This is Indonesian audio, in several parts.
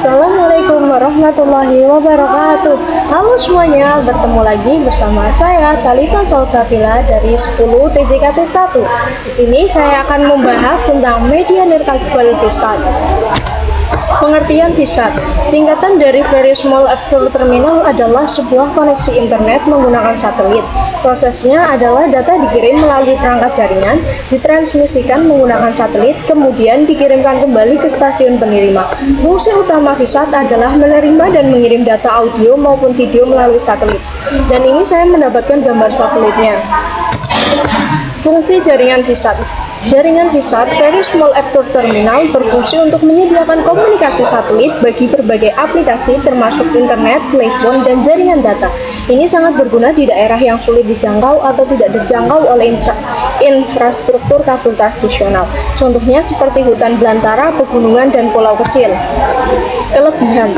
Assalamualaikum warahmatullahi wabarakatuh. Halo semuanya, bertemu lagi bersama saya Talita Salsabila dari 10 TJKT 1. Di sini saya akan membahas tentang media nirkabel VSAT. Pengertian VSAT, singkatan dari Very Small Actual Terminal, adalah sebuah koneksi internet menggunakan satelit. Prosesnya adalah data dikirim melalui perangkat jaringan, ditransmisikan menggunakan satelit, kemudian dikirimkan kembali ke stasiun penerima. Fungsi utama VSAT adalah menerima dan mengirim data audio maupun video melalui satelit. Dan ini saya mendapatkan gambar satelitnya. Fungsi jaringan VSAT. Jaringan VSAT Very Small Actual Terminal berfungsi untuk menyediakan komunikasi satelit bagi berbagai aplikasi termasuk internet, telepon, dan jaringan data. Ini sangat berguna di daerah yang sulit dijangkau atau tidak terjangkau oleh infrastruktur kabel tradisional. Contohnya seperti hutan belantara, pegunungan, dan pulau kecil. Kelebihan.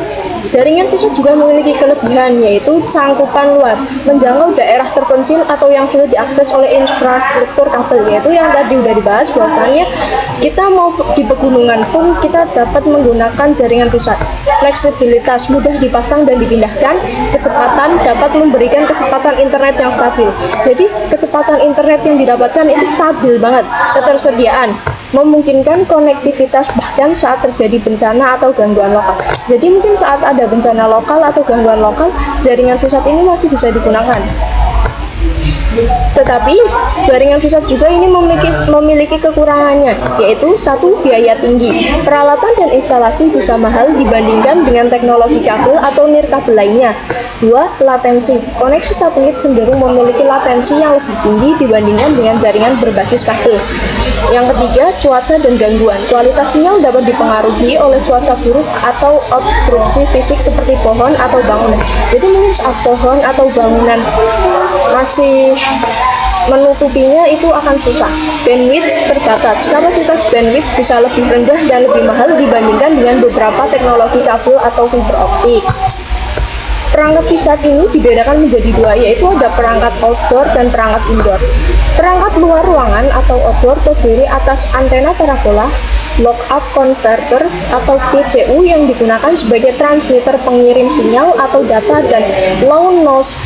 Jaringan VSAT juga memiliki kelebihan, yaitu cangkupan luas, menjangkau daerah terpencil atau yang sulit diakses oleh infrastruktur kabel, yaitu yang tadi sudah dibahas bahwasannya kita mau di pegunungan pun kita dapat menggunakan jaringan VSAT. Fleksibilitas, mudah dipasang dan dipindahkan. Kecepatan, dapat memberikan kecepatan internet yang stabil. Jadi kecepatan internet yang didapatkan itu stabil banget. Ketersediaan, memungkinkan konektivitas bahkan saat terjadi bencana atau gangguan lokal. Jadi mungkin saat ada bencana lokal atau gangguan lokal, jaringan VSAT ini masih bisa digunakan. Tetapi jaringan VSAT juga ini memiliki kekurangannya, yaitu satu, biaya tinggi. Peralatan dan instalasi bisa mahal dibandingkan dengan teknologi kabel atau nirkabel lainnya. 2. Latensi. Koneksi satelit cenderung memiliki latensi yang lebih tinggi dibandingkan dengan jaringan berbasis kabel. Yang ketiga, cuaca dan gangguan. Kualitas sinyal dapat dipengaruhi oleh cuaca buruk atau obstruksi fisik seperti pohon atau bangunan. Jadi mungkin saat pohon atau bangunan masih menutupinya itu akan susah. Bandwidth terbatas. Kapasitas bandwidth bisa lebih rendah dan lebih mahal dibandingkan dengan beberapa teknologi kabel atau fiber optik. Perangkat VSAT ini dibedakan menjadi dua, yaitu ada perangkat outdoor dan perangkat indoor. Perangkat luar ruangan atau outdoor terdiri atas antena parabola, lookup converter atau BCU yang digunakan sebagai transmitter pengirim sinyal atau data, dan low noise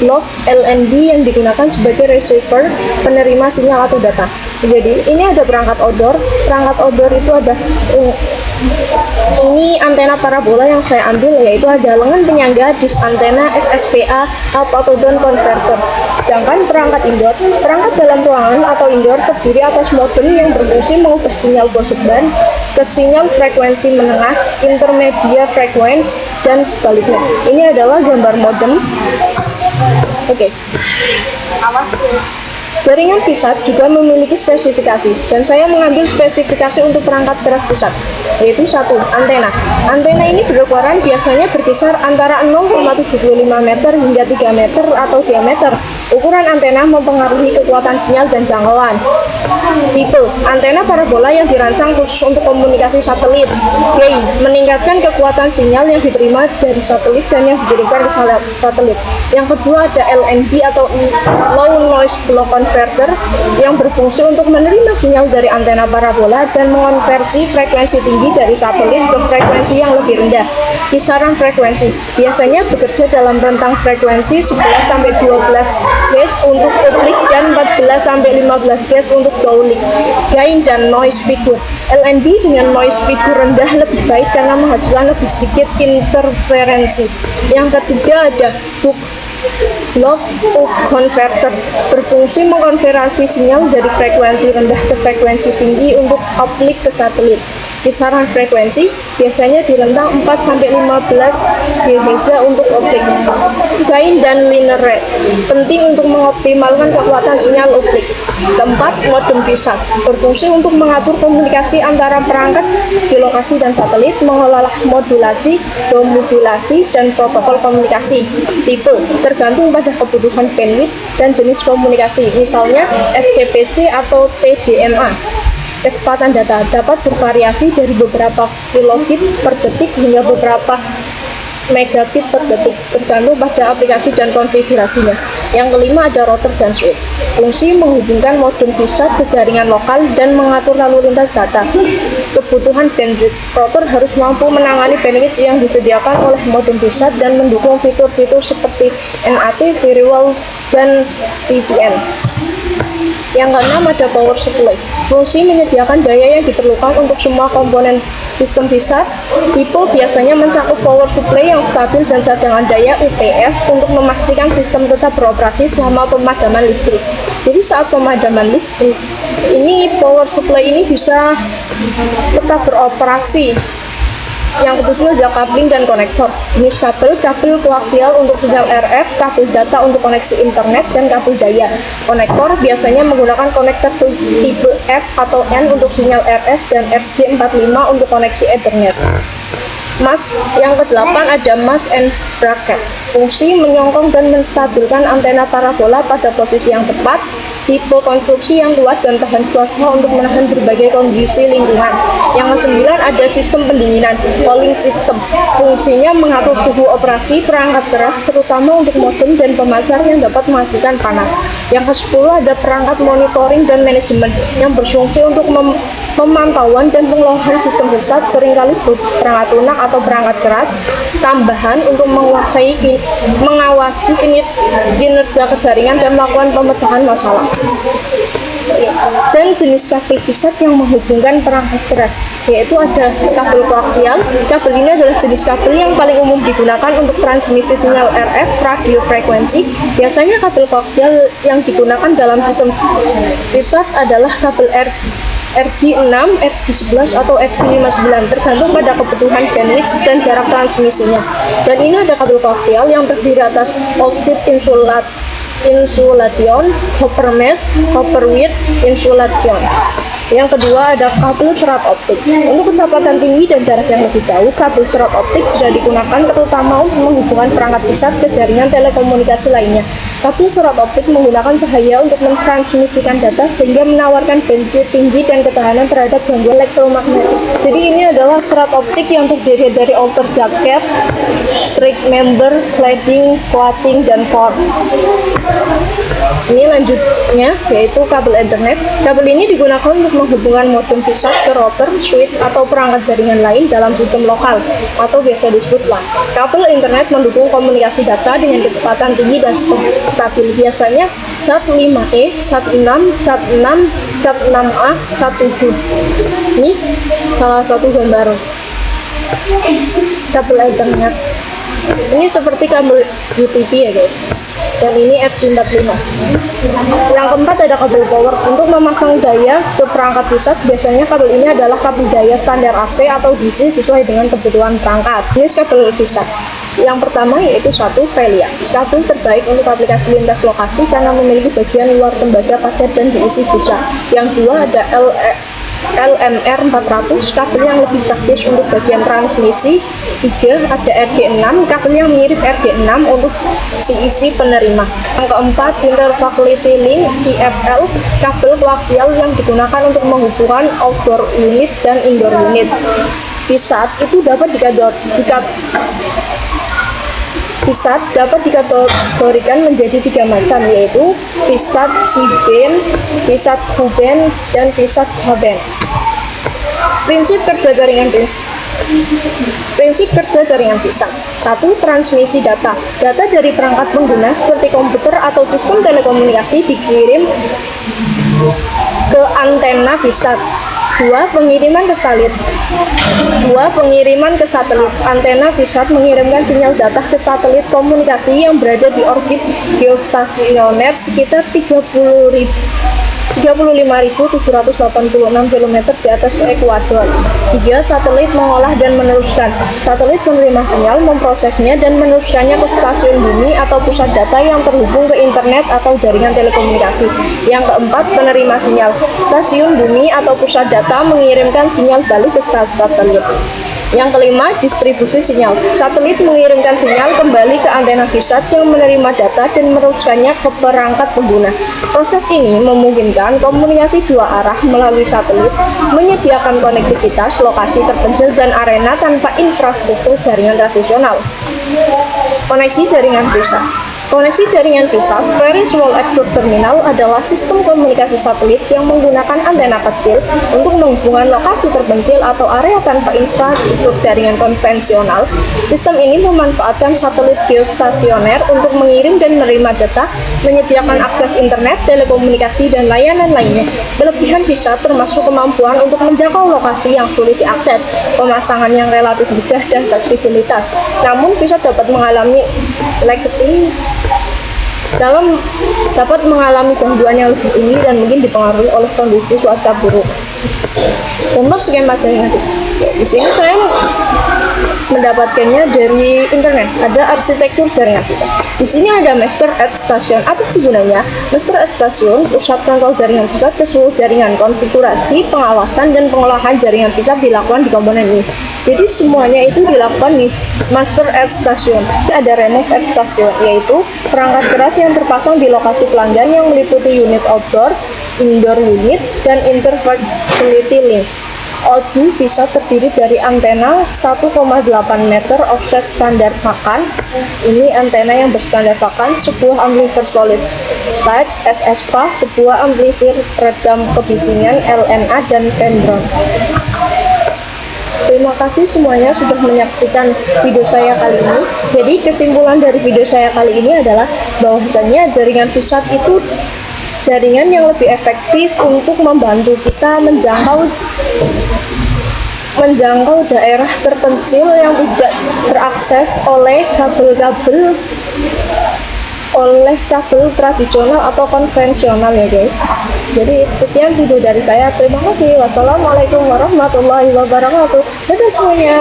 block LNB yang digunakan sebagai receiver penerima sinyal atau data. Jadi ini ada perangkat outdoor. Perangkat outdoor itu ada ini antena parabola yang saya ambil, yaitu ada lengan penyangga, disk antena, SSPA, up atau down converter. Sedangkan perangkat indoor, perangkat dalam ruangan atau indoor terdiri atas modem yang berfungsi mengubah sinyal broadband ke sinyal frekuensi menengah, intermediate frequency, dan sebaliknya. Ini adalah gambar modem. Oke. Jaringan VSAT juga memiliki spesifikasi, dan saya mengambil spesifikasi untuk perangkat keras VSAT, yaitu 1. Antena. Antena ini berukuran biasanya berkisar antara 0,75 meter hingga 3 meter atau diameter. Ukuran antena mempengaruhi kekuatan sinyal dan jangkauan. Tipe. Antena parabola yang dirancang khusus untuk komunikasi satelit. Gain. Meningkatkan kekuatan sinyal yang diterima dari satelit dan yang dikirimkan ke satelit. Yang kedua ada LNB atau low noise block converter yang berfungsi untuk menerima sinyal dari antena parabola dan mengonversi frekuensi tinggi dari satelit ke frekuensi yang lebih rendah. Kisaran frekuensi biasanya bekerja dalam rentang frekuensi 11-12 Hz untuk publik dan 14-15 Hz untuk downlink. Gain dan noise figure. LNB dengan noise figure rendah lebih baik karena menghasilkan lebih sedikit interferensi. Yang ketiga ada block converter, berfungsi mengkonversi sinyal dari frekuensi rendah ke frekuensi tinggi untuk uplink ke satelit. Kisaran frekuensi biasanya di rentang 4-15 GHz untuk uplink. Gain dan linear range, penting untuk mengoptimalkan kekuatan sinyal uplink. Keempat, modem VSAT, berfungsi untuk mengatur komunikasi antara perangkat di lokasi dan satelit, mengelola modulasi, demodulasi, dan protokol komunikasi. Tipe tergantung pada kebutuhan bandwidth dan jenis komunikasi, misalnya SCPC atau TDMA. Kecepatan data dapat bervariasi dari beberapa kilobit per detik hingga beberapa megabit per detik, tergantung pada aplikasi dan konfigurasinya. Yang kelima ada router dan switch. Fungsi menghubungkan modem VSAT ke jaringan lokal dan mengatur lalu lintas data. Kebutuhan bandwidth. Router harus mampu menangani bandwidth yang disediakan oleh modem VSAT dan mendukung fitur-fitur seperti NAT, firewall, dan VPN. Yang keenam ada power supply. Fungsi menyediakan daya yang diperlukan untuk semua komponen sistem VSAT. Tipe biasanya mencakup power supply yang stabil dan cadangan daya UPS untuk memastikan sistem tetap beroperasi selama pemadaman listrik. Jadi saat pemadaman listrik, ini power supply ini bisa tetap beroperasi. Yang ketujuh ada coupling dan konektor. Jenis kabel koaksial untuk sinyal RF, kabel data untuk koneksi internet, dan kabel daya. Konektor biasanya menggunakan konektor tipe F atau N untuk sinyal RF dan RJ45 untuk koneksi Ethernet. Mas, yang ke-8 ada mass and bracket. Fungsi menyongkong dan menstabilkan antena parabola pada posisi yang tepat. Tipe konstruksi yang kuat dan tahan cuaca untuk menahan berbagai kondisi lingkungan. Yang ke-9 ada sistem pendinginan, cooling system. Fungsinya mengatur suhu operasi perangkat keras, terutama untuk modem dan pemancar yang dapat menghasilkan panas. Yang ke-10 ada perangkat monitoring dan manajemen yang berfungsi untuk pemantauan dan pengelolaan sistem VSAT, seringkali perangkat lunak atau perangkat keras tambahan untuk mengawasi kinerja jaringan dan melakukan pemecahan masalah. Dan jenis kabel VSAT yang menghubungkan perangkat keras, yaitu ada kabel koaksial. Kabel ini adalah jenis kabel yang paling umum digunakan untuk transmisi sinyal RF radio frekuensi. Biasanya kabel koaksial yang digunakan dalam sistem VSAT adalah kabel RG6, RG11, atau RG59, tergantung pada kebutuhan bandwidth dan jarak transmisinya. Dan ini ada kabel koaksial yang terdiri atas outside insulation, copper mesh, copper wire insulation. Yang kedua ada kabel serat optik. Untuk kecepatan tinggi dan jarak yang lebih jauh, kabel serat optik bisa digunakan terutama untuk menghubungkan perangkat VSAT ke jaringan telekomunikasi lainnya. Kabel serat optik menggunakan cahaya untuk mentransmisikan data sehingga menawarkan bandwidth tinggi dan ketahanan terhadap gangguan elektromagnetik. Jadi ini adalah serat optik yang terdiri dari outer jacket, straight member, cladding, coating, dan core. Ini lanjutnya yaitu kabel Ethernet. Kabel ini digunakan untuk menghubungkan modem VSAT ke router, switch, atau perangkat jaringan lain dalam sistem lokal atau biasa disebut LAN. Kabel Internet mendukung komunikasi data dengan kecepatan tinggi dan stabil. Biasanya SAT5E, SAT6, SAT6, SAT6A, SAT7. Ini salah satu gambar kabel Ethernet. Ini seperti kabel UTP ya guys. Dan ini RJ45. Yang keempat ada kabel power. Untuk memasang daya ke perangkat VSAT, biasanya kabel ini adalah kabel daya standar AC atau DC sesuai dengan kebutuhan perangkat. Jenis kabel VSAT. Yang pertama yaitu satu Velia. Kabel terbaik untuk aplikasi lintas lokasi karena memiliki bagian luar tembaga padat dan diisi busa. Yang dua ada LMR 400, kabel yang lebih praktis untuk bagian transmisi. 3 ada RG6, kabel yang mirip RG6 untuk isi penerima. Yang keempat Interfaculty Link IFL, kabel koaksial yang digunakan untuk menghubungkan outdoor unit dan indoor unit. VSAT itu dapat VSAT dapat dikategorikan menjadi 3 macam, yaitu VSAT C-band, VSAT Q-band, dan VSAT H-band. Prinsip kerja jaringan VSAT. 1. Transmisi data. Data dari perangkat pengguna seperti komputer atau sistem telekomunikasi dikirim ke antena VSAT. 2. Pengiriman ke satelit. Antena VSAT mengirimkan sinyal data ke satelit komunikasi yang berada di orbit geostasioner sekitar 35.786 km di atas ekuador. 3. Satelit mengolah dan meneruskan. Satelit menerima sinyal, memprosesnya, dan meneruskannya ke stasiun bumi atau pusat data yang terhubung ke internet atau jaringan telekomunikasi. Yang keempat, penerima sinyal. Stasiun bumi atau pusat data mengirimkan sinyal balik ke satelit. Yang kelima, distribusi sinyal. Satelit mengirimkan sinyal kembali ke antena VSAT yang menerima data dan meneruskannya ke perangkat pengguna. Proses ini memungkinkan komunikasi dua arah melalui satelit, menyediakan konektivitas lokasi terpencil dan arena tanpa infrastruktur jaringan tradisional. Koneksi jaringan VSAT. Koneksi jaringan VSAT, Very Small Active Terminal, adalah sistem komunikasi satelit yang menggunakan antena kecil untuk menghubungkan lokasi terpencil atau area tanpa infrastruktur jaringan konvensional. Sistem ini memanfaatkan satelit geostasioner untuk mengirim dan menerima data, menyediakan akses internet, telekomunikasi, dan layanan lainnya. Kelebihan VSAT termasuk kemampuan untuk menjangkau lokasi yang sulit diakses, pemasangan yang relatif mudah, dan fleksibilitas. Namun, VSAT dapat mengalami gangguan yang lebih tinggi dan mungkin dipengaruhi oleh kondisi cuaca buruk. Contoh skema jaringan VSAT. Di sini saya mendapatkannya dari internet. Ada arsitektur jaringan VSAT. Di sini ada Master Edge Station. Apa sih gunanya? Master Edge Station pusat kontrol jaringan VSAT ke seluruh jaringan. Konfigurasi, pengawasan, dan pengolahan jaringan VSAT dilakukan di komponen ini. Jadi semuanya itu dilakukan di Master Edge Station. Ada Remote Edge Station, yaitu perangkat keras yang terpasang di lokasi pelanggan yang meliputi unit outdoor, indoor unit, dan inter-facility link. Outdoor VSAT terdiri dari antena 1,8 meter offset standar pakan. Ini antena yang berstandar pakan, sebuah amplifier solid state SSPA, sebuah amplifier redam kebisingan LNA, dan pendron. Terima kasih semuanya sudah menyaksikan video saya kali ini. Jadi kesimpulan dari video saya kali ini adalah bahwasannya jaringan VSAT itu jaringan yang lebih efektif untuk membantu kita menjangkau daerah terpencil yang tidak terakses oleh kabel tradisional atau konvensional ya guys. Jadi sekian video dari saya. Terima kasih. Wassalamualaikum warahmatullahi wabarakatuh. Dadah semuanya.